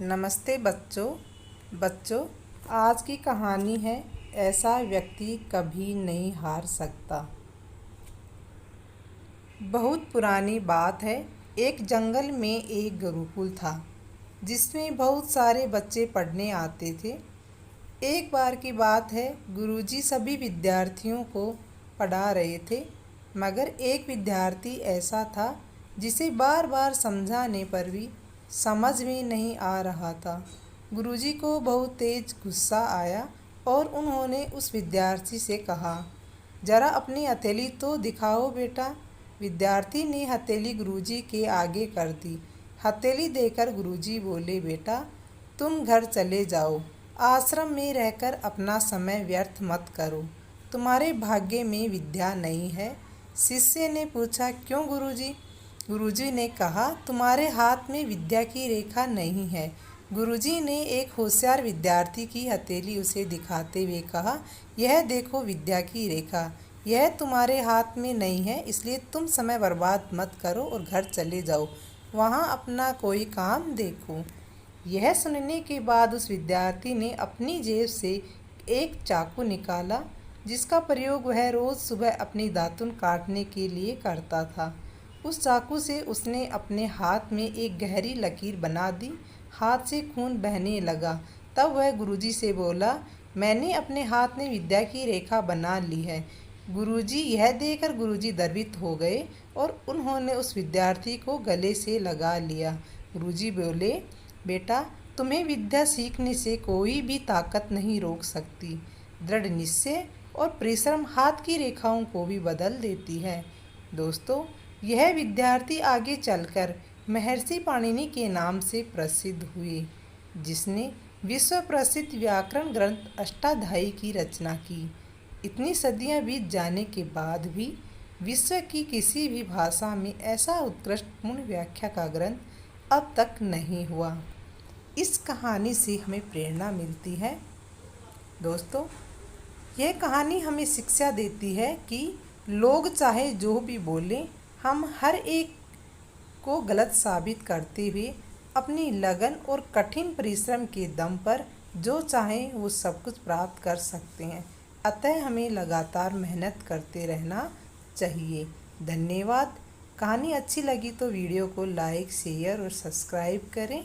नमस्ते बच्चों, आज की कहानी है ऐसा व्यक्ति कभी नहीं हार सकता। बहुत पुरानी बात है। एक जंगल में एक गुरुकुल था जिसमें बहुत सारे बच्चे पढ़ने आते थे। एक बार की बात है, गुरुजी सभी विद्यार्थियों को पढ़ा रहे थे, मगर एक विद्यार्थी ऐसा था जिसे बार बार समझाने पर भी समझ में नहीं आ रहा था। गुरुजी को बहुत तेज गुस्सा आया और उन्होंने उस विद्यार्थी से कहा, जरा अपनी हथेली तो दिखाओ बेटा। विद्यार्थी ने हथेली गुरुजी के आगे कर दी। हथेली देकर गुरुजी बोले, बेटा तुम घर चले जाओ। आश्रम में रहकर अपना समय व्यर्थ मत करो। तुम्हारे भाग्य में विद्या नहीं है। शिष्य ने पूछा, क्यों गुरुजी? गुरुजी ने कहा, तुम्हारे हाथ में विद्या की रेखा नहीं है। गुरुजी ने एक होशियार विद्यार्थी की हथेली उसे दिखाते हुए कहा, यह देखो विद्या की रेखा। यह तुम्हारे हाथ में नहीं है, इसलिए तुम समय बर्बाद मत करो और घर चले जाओ। वहाँ अपना कोई काम देखो। यह सुनने के बाद उस विद्यार्थी ने अपनी जेब से एक चाकू निकाला, जिसका प्रयोग वह रोज़ सुबह अपनी दातुन काटने के लिए करता था। उस चाकू से उसने अपने हाथ में एक गहरी लकीर बना दी। हाथ से खून बहने लगा। तब वह गुरुजी से बोला, मैंने अपने हाथ में विद्या की रेखा बना ली है। गुरुजी यह देखकर गुरुजी गर्वित हो गए और उन्होंने उस विद्यार्थी को गले से लगा लिया। गुरुजी बोले, बेटा तुम्हें विद्या सीखने से कोई भी ताकत नहीं रोक सकती। दृढ़ निश्चय और परिश्रम हाथ की रेखाओं को भी बदल देती है। दोस्तों, यह विद्यार्थी आगे चलकर महर्षि पाणिनि के नाम से प्रसिद्ध हुए, जिसने विश्व प्रसिद्ध व्याकरण ग्रंथ अष्टाध्यायी की रचना की। इतनी सदियां बीत जाने के बाद भी विश्व की किसी भी भाषा में ऐसा उत्कृष्ट पूर्ण व्याख्या का ग्रंथ अब तक नहीं हुआ। इस कहानी से हमें प्रेरणा मिलती है। दोस्तों, यह कहानी हमें शिक्षा देती है कि लोग चाहे जो भी बोलें, हम हर एक को गलत साबित करते हुए अपनी लगन और कठिन परिश्रम के दम पर जो चाहें वो सब कुछ प्राप्त कर सकते हैं। अतः हमें लगातार मेहनत करते रहना चाहिए। धन्यवाद। कहानी अच्छी लगी तो वीडियो को लाइक, शेयर और सब्सक्राइब करें।